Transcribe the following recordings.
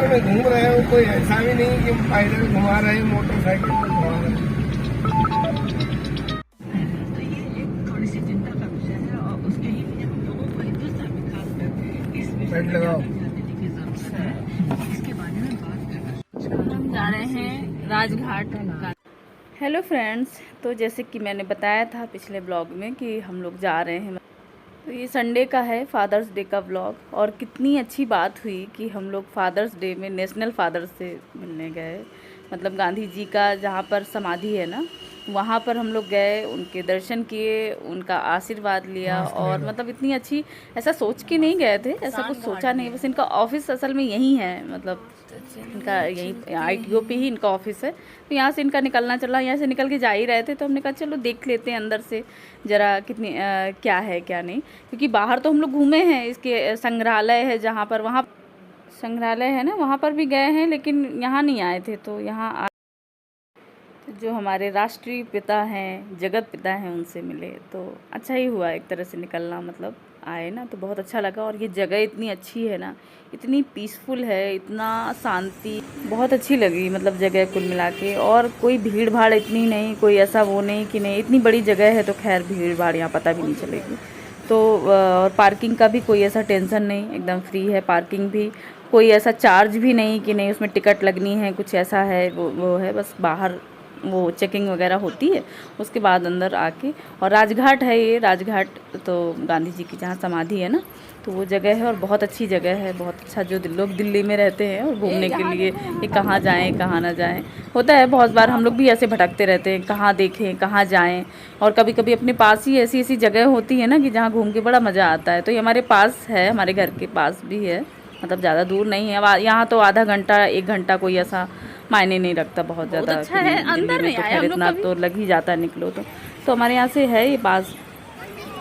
में घूम रहे हो, कोई ऐसा भी नहीं कि पैदल घुमा रहे हैं, मोटरसाइकिल पर घुमा रहे हैं। तो ये एक थोड़ी सी चिंता का विषय है और उसके लिए हम लोगों को हिंदुस्तान में खासकर इस विषय पेड़ में लगाओ। ध्यान देने की जरूरत है। इसके बारे में बात करना हम जा रहे हैं राजघाट का। हेलो फ्रेंड्स, तो जैसे कि मैंने बताया था पिछले ब्लॉग में कि हम लोग जा रहे हैं, तो ये संडे का है, फादर्स डे का ब्लॉग। और कितनी अच्छी बात हुई कि हम लोग फादर्स डे में नेशनल फादर्स से मिलने गए। मतलब गांधी जी का जहाँ पर समाधि है ना, वहाँ पर हम लोग गए, उनके दर्शन किए, उनका आशीर्वाद लिया। और मतलब इतनी अच्छी, ऐसा सोच के नहीं गए थे, ऐसा कुछ सोचा नहीं, बस इनका ऑफिस असल में यहीं है, मतलब इनका यहीं ITO पे ही इनका ऑफिस है। तो यहाँ से इनका निकलना चला, यहाँ से निकल के जा ही रहे थे, तो हमने कहा चलो देख लेते हैं अंदर से ज़रा कितनी क्या है क्या नहीं। क्योंकि बाहर तो हम लोग घूमे हैं, इसके संग्रहालय है जहाँ पर, वहाँ संग्रहालय है ना, वहाँ पर भी गए हैं, लेकिन यहाँ नहीं आए थे। तो यहाँ जो हमारे राष्ट्रीय पिता हैं, जगत पिता हैं, उनसे मिले, तो अच्छा ही हुआ एक तरह से निकलना, मतलब आए ना, तो बहुत अच्छा लगा। और ये जगह इतनी अच्छी है ना, इतनी पीसफुल है, इतना शांति, बहुत अच्छी लगी मतलब जगह कुल मिला के। और कोई भीड़ भाड़ इतनी नहीं, कोई ऐसा वो नहीं कि नहीं, इतनी बड़ी जगह है तो खैर भीड़ भाड़ यहाँ पता भी नहीं चलेगी। तो और पार्किंग का भी कोई ऐसा टेंशन नहीं, एकदम फ्री है पार्किंग भी, कोई ऐसा चार्ज भी नहीं कि नहीं उसमें टिकट लगनी है, कुछ ऐसा है वो है, बस बाहर वो चेकिंग वगैरह होती है, उसके बाद अंदर आके। और राजघाट है ये, राजघाट तो गांधी जी की जहाँ समाधि है ना, तो वो जगह है और बहुत अच्छी जगह है, बहुत अच्छा। जो लोग दिल्ली में रहते हैं और घूमने के लिए कि कहाँ जाएं कहाँ ना जाएं, होता है बहुत बार, हम लोग भी ऐसे भटकते रहते हैं, कहाँ देखें कहाँ जाएं। और कभी कभी अपने पास ही ऐसी ऐसी जगह होती है ना कि जहाँ घूम के बड़ा मज़ा आता है। तो ये हमारे पास है, हमारे घर के पास भी है, मतलब ज़्यादा दूर नहीं है। अब यहाँ तो आधा घंटा 1 घंटा कोई ऐसा मायने नहीं रखता बहुत ज़्यादा। अच्छा है, अंदर नहीं तो आए खैर हम लोग इतना कभी। तो लग ही जाता है, निकलो तो हमारे यहाँ से है ये पास,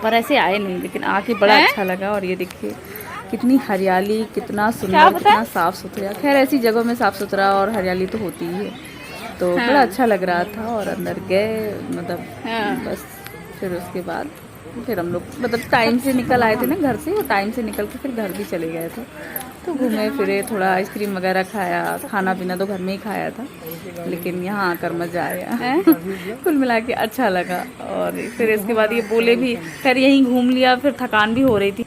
पर ऐसे आए नहीं, लेकिन आके बड़ा अच्छा लगा। और ये देखिए कितनी हरियाली, कितना सुंदर, कितना साफ़ सुथरा। खैर ऐसी जगहों में साफ़ सुथरा और हरियाली तो होती ही है, तो बड़ा अच्छा लग रहा था। और अंदर गए, मतलब बस फिर उसके बाद फिर हम लोग मतलब टाइम से निकल आए थे ना घर से, और टाइम से निकल के फिर घर भी चले गए थे। तो घूमे फिरे, थोड़ा आइसक्रीम वगैरह खाया, खाना पीना तो घर में ही खाया था, लेकिन यहाँ आकर मज़ा आया कुल मिला के अच्छा लगा। और फिर इसके बाद ये बोले भी, फिर यहीं घूम लिया, फिर थकान भी हो रही थी।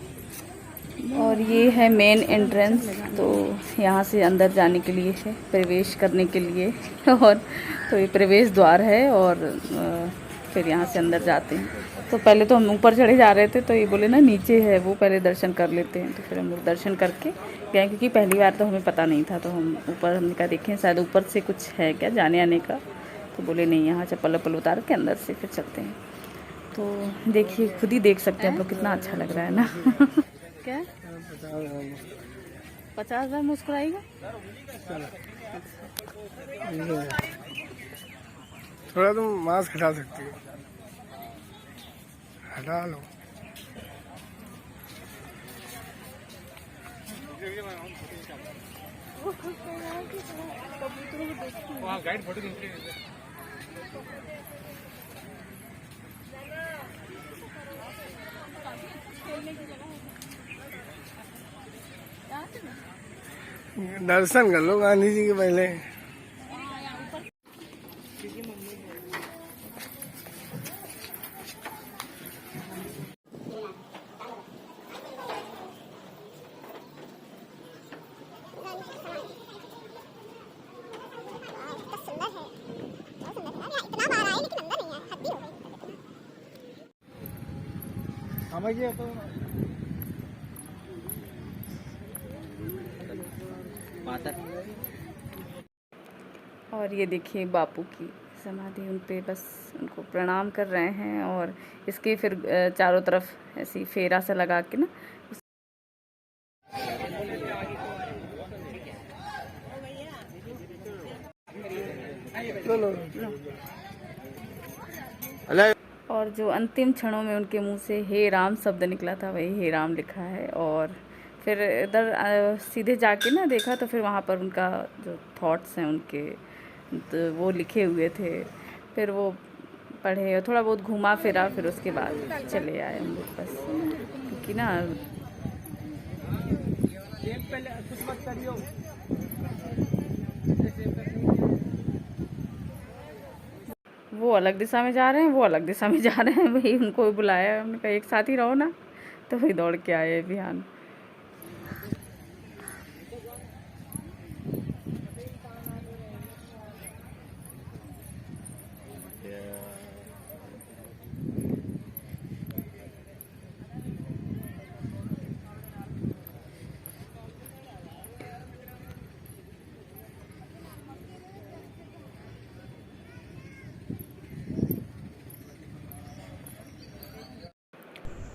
और ये है मेन एंट्रेंस, तो यहाँ से अंदर जाने के लिए है, प्रवेश करने के लिए। और तो ये प्रवेश द्वार है, और फिर यहाँ से अंदर जाते हैं। तो पहले तो हम ऊपर चढ़े जा रहे थे, तो ये बोले ना नीचे है, वो पहले दर्शन कर लेते हैं। तो फिर हम लोग दर्शन करके गए, क्योंकि पहली बार तो हमें पता नहीं था। तो हम ऊपर, हमने कहा देखें शायद ऊपर से कुछ है क्या जाने आने का। तो बोले नहीं, यहाँ चप्पल वप्पल उतार के अंदर से फिर चलते हैं। तो देखिए, खुद ही देख सकते हैं आप लोग, कितना अच्छा लग रहा है ना क्या 50,000 मुस्कुराएगा? थोड़ा तुम मास्क हटा सकती हो, हटा लो। गाइड फोटो दर्शन कर लो गांधी जी के पहले। और ये देखिए बापू की समाधि, उन पे बस उनको प्रणाम कर रहे हैं। और इसके फिर चारों तरफ ऐसी फेरा सा लगा के ना, और जो अंतिम क्षणों में उनके मुंह से हे राम शब्द निकला था, वही हे राम लिखा है। और फिर इधर सीधे जाके ना देखा, तो फिर वहाँ पर उनका जो थॉट्स हैं उनके, तो वो लिखे हुए थे। फिर वो पढ़े और थोड़ा बहुत घूमा फिरा, फिर उसके बाद चले आए हम लोग बस, क्योंकि ना वो अलग दिशा में जा रहे हैं, वो अलग दिशा में जा रहे हैं। वही उनको बुलाया, हमने कहा एक साथ ही रहो ना, तो वही दौड़ के आए अभियान।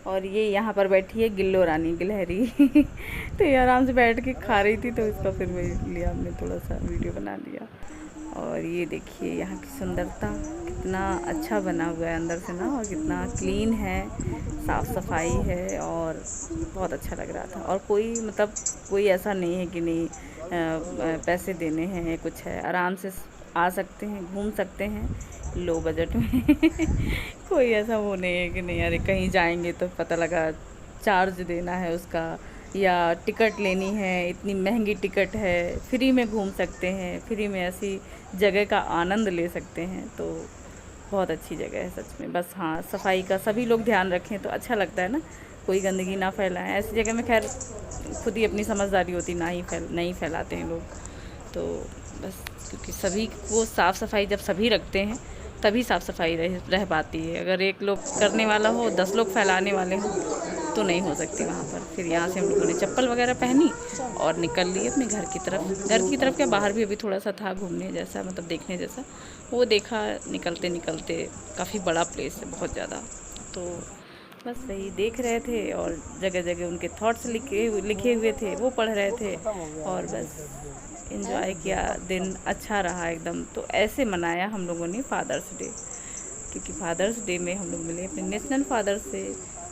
और ये यहाँ पर बैठी है गिल्लो रानी गिलहरी। तो ये आराम से बैठ के खा रही थी, तो इसका फिर मैं लिया, हमने थोड़ा सा वीडियो बना लिया। और ये देखिए यहाँ की सुंदरता, कितना अच्छा बना हुआ है अंदर से ना, और कितना क्लीन है, साफ़ सफाई है, और बहुत अच्छा लग रहा था। और कोई मतलब कोई ऐसा नहीं है कि नहीं पैसे देने हैं, कुछ है, आराम से आ सकते हैं, घूम सकते हैं लो बजट में। कोई ऐसा वो नहीं है कि नहीं अरे कहीं जाएंगे तो पता लगा चार्ज देना है उसका, या टिकट लेनी है, इतनी महंगी टिकट है। फ्री में घूम सकते हैं, फ्री में ऐसी जगह का आनंद ले सकते हैं। तो बहुत अच्छी जगह है सच में। बस हाँ, सफाई का सभी लोग ध्यान रखें तो अच्छा लगता है ना, कोई गंदगी ना फैलाएं। ऐसी जगह में खैर खुद ही अपनी समझदारी होती, नहीं फैलाते हैं लोग। तो बस क्योंकि सभी को साफ़ सफाई जब सभी रखते हैं तभी साफ़ सफाई रह पाती है। अगर एक लोग करने वाला हो, 10 लोग फैलाने वाले हों, तो नहीं हो सकती वहाँ पर। फिर यहाँ से हम लोगों ने चप्पल वगैरह पहनी और निकल लिए अपने घर की तरफ। घर की तरफ क्या, बाहर भी अभी थोड़ा सा था घूमने जैसा, मतलब देखने जैसा, वो देखा निकलते निकलते। काफ़ी बड़ा प्लेस है, बहुत ज़्यादा। तो बस वही देख रहे थे, और जगह जगह उनके थॉट्स लिखे हुए थे, वो पढ़ रहे थे, और बस एंजॉय किया। दिन अच्छा रहा एकदम। तो ऐसे मनाया हम लोगों ने फादर्स डे, क्योंकि फादर्स डे में हम लोग मिले अपने नेशनल फादर से,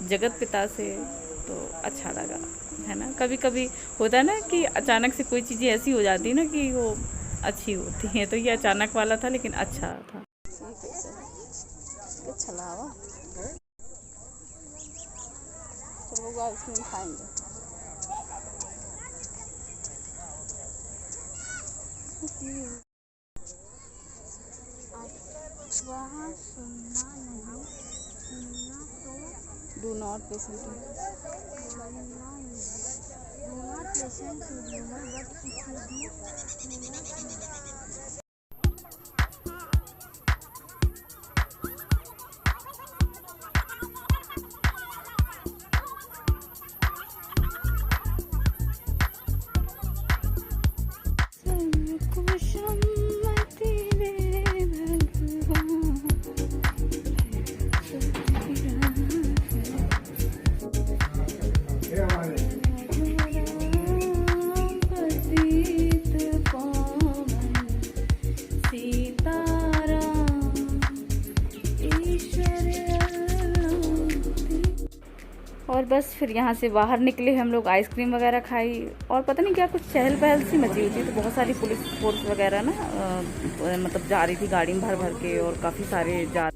जगत पिता से। तो अच्छा लगा, है ना। कभी कभी होता है ना कि अचानक से कोई चीज़ें ऐसी हो जाती है ना कि वो अच्छी होती हैं। तो ये अचानक वाला था, लेकिन अच्छा था। चलो आइसक्रीम खाएंगे। वहाँ सुनना नहीं, सुनना तो do not listen to, do not listen to rumor, but if you do not और बस फिर यहाँ से बाहर निकले हम लोग, आइसक्रीम वगैरह खाई, और पता नहीं क्या कुछ चहल पहल सी मची हुई थी। तो बहुत सारी पुलिस फोर्स वगैरह ना मतलब जा रही थी गाड़ी में भर भर के, और काफ़ी सारे जा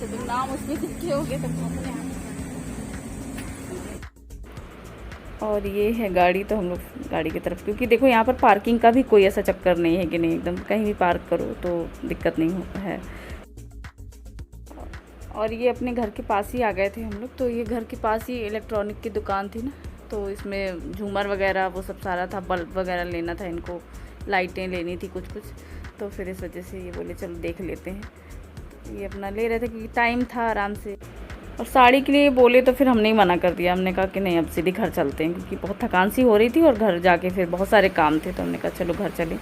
तो नाम उसमें कितने हो गए तक। और ये है गाड़ी, तो हम लोग गाड़ी की तरफ, क्योंकि देखो यहाँ पर पार्किंग का भी कोई ऐसा चक्कर नहीं है कि नहीं एकदम कहीं भी पार्क करो तो दिक्कत नहीं होता है। और ये अपने घर के पास ही आ गए थे हम लोग। तो ये घर के पास ही इलेक्ट्रॉनिक की दुकान थी ना, तो इसमें झूमर वगैरह वो सब सारा था, बल्ब वगैरह लेना था इनको, लाइटें लेनी थी कुछ कुछ। तो फिर इस वजह से ये बोले चलो देख लेते हैं। तो ये अपना ले रहे थे क्योंकि टाइम था आराम से। और साड़ी के लिए बोले तो फिर हमने ही मना कर दिया। हमने कहा कि नहीं, अब सीधे घर चलते हैं, क्योंकि बहुत थकान सी हो रही थी और घर जाके फिर बहुत सारे काम थे। तो हमने कहा चलो घर चलें,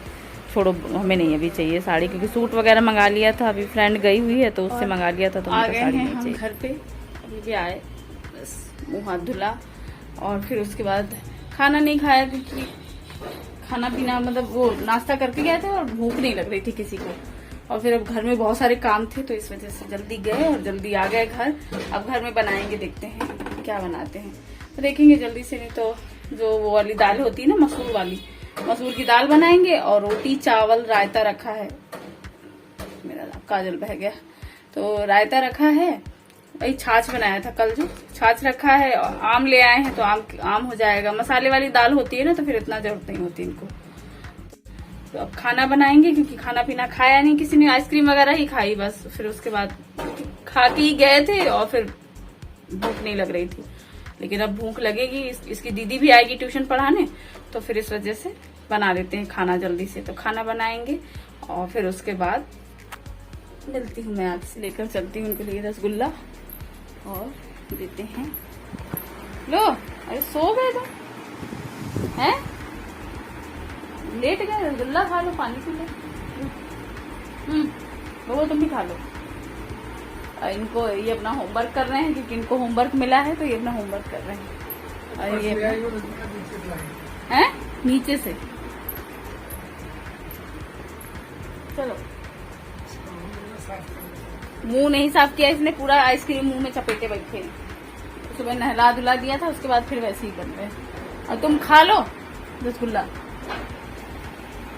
छोड़ो हमें नहीं अभी चाहिए साड़ी, क्योंकि सूट वगैरह मंगा लिया था, अभी फ्रेंड गई हुई है तो उससे मंगा लिया था। तो आ गए हैं हम घर पे, अभी भी आए, बस मुँह हाथ धुला और फिर उसके बाद खाना नहीं खाया, क्योंकि खाना पीना मतलब वो नाश्ता करके गए थे और भूख नहीं लग रही थी किसी को। और फिर अब घर में बहुत सारे काम थे तो इस वजह से जल्दी गए और जल्दी आ गए घर। अब घर में बनाएंगे, देखते हैं क्या बनाते हैं, तो देखेंगे जल्दी से। नहीं तो जो वो वाली दाल होती है ना, मसूर वाली, मसूर की दाल बनाएंगे, और रोटी चावल रायता रखा है। मेरा काजल बह गया। तो रायता रखा है वही छाछ बनाया था कल, जो छाछ रखा है, और आम ले आए हैं तो आम हो जाएगा। मसाले वाली दाल होती है ना तो फिर इतना जरूरत नहीं होती इनको। तो अब खाना बनाएंगे क्योंकि खाना पीना खाया नहीं किसी ने, आइसक्रीम वगैरह ही खाई बस। फिर उसके बाद खा के ही गए थे और फिर भूख नहीं लग रही थी, लेकिन अब भूख लगेगी। इसकी दीदी भी आएगी ट्यूशन पढ़ाने, तो फिर इस वजह से बना देते हैं खाना जल्दी से। तो खाना बनाएंगे और फिर उसके बाद मिलती हूँ मैं आपसे, लेकर चलती हूँ उनके लिए रसगुल्ला और देते हैं। लो, अरे सो गए तो हैं, लेट गए, रसगुल्ला खा लो, पानी पी लो। वो तुम भी खा लो। इनको ये अपना होमवर्क कर रहे हैं क्योंकि इनको होमवर्क मिला है, तो ये अपना होमवर्क कर रहे हैं। और ये हैं नीचे से, चलो। मुंह नहीं साफ किया इसने, पूरा आइसक्रीम मुंह में चपेटे बैठे हैं। सुबह नहला धुला दिया था, उसके बाद फिर वैसे ही कर रहे हैं। और तुम खा लो रसगुल्ला।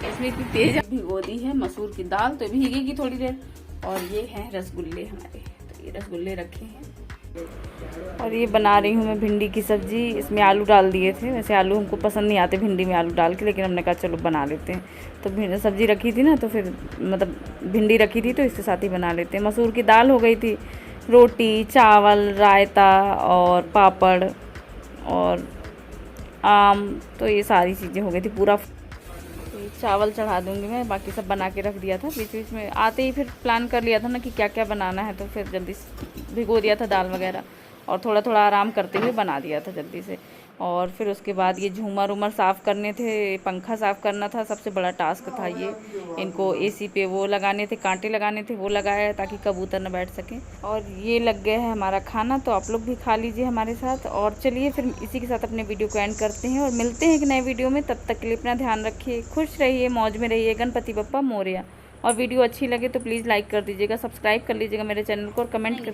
इसमें इतनी तेज भिगो दी है मसूर की दाल, तो भीगेगी थोड़ी देर। और ये हैं रसगुल्ले हमारे, तो ये रसगुल्ले रखे हैं। और ये बना रही हूँ मैं भिंडी की सब्जी। इसमें आलू डाल दिए थे, वैसे आलू हमको पसंद नहीं आते भिंडी में आलू डाल के, लेकिन हमने कहा चलो बना लेते हैं। तो सब्जी रखी थी ना, तो फिर मतलब भिंडी रखी थी तो इसके साथ ही बना लेते हैं। मसूर की दाल हो गई थी, रोटी, चावल, रायता और पापड़ और आम, तो ये सारी चीज़ें हो गई थी पूरा। चावल चढ़ा दूंगी मैं, बाकी सब बना के रख दिया था। बीच बीच में आते ही फिर प्लान कर लिया था ना कि क्या क्या बनाना है, तो फिर जल्दी से भिगो दिया था दाल वगैरह और थोड़ा थोड़ा आराम करते हुए बना दिया था जल्दी से। और फिर उसके बाद ये झूमर उमर साफ़ करने थे, पंखा साफ़ करना था, सबसे बड़ा टास्क था ये। इनको एसी पे वो लगाने थे, कांटे लगाने थे, वो लगाया ताकि कबूतर न बैठ सकें। और ये लग गया है हमारा खाना, तो आप लोग भी खा लीजिए हमारे साथ। और चलिए फिर इसी के साथ अपने वीडियो को एंड करते हैं और मिलते हैं एक नए वीडियो में। तब तक के लिए अपना ध्यान रखिए, खुश रहिए, मौज में रहिए। गणपति बप्पा मोरया। और वीडियो अच्छी लगे तो प्लीज़ लाइक कर दीजिएगा, सब्सक्राइब कर लीजिएगा मेरे चैनल को और कमेंट कर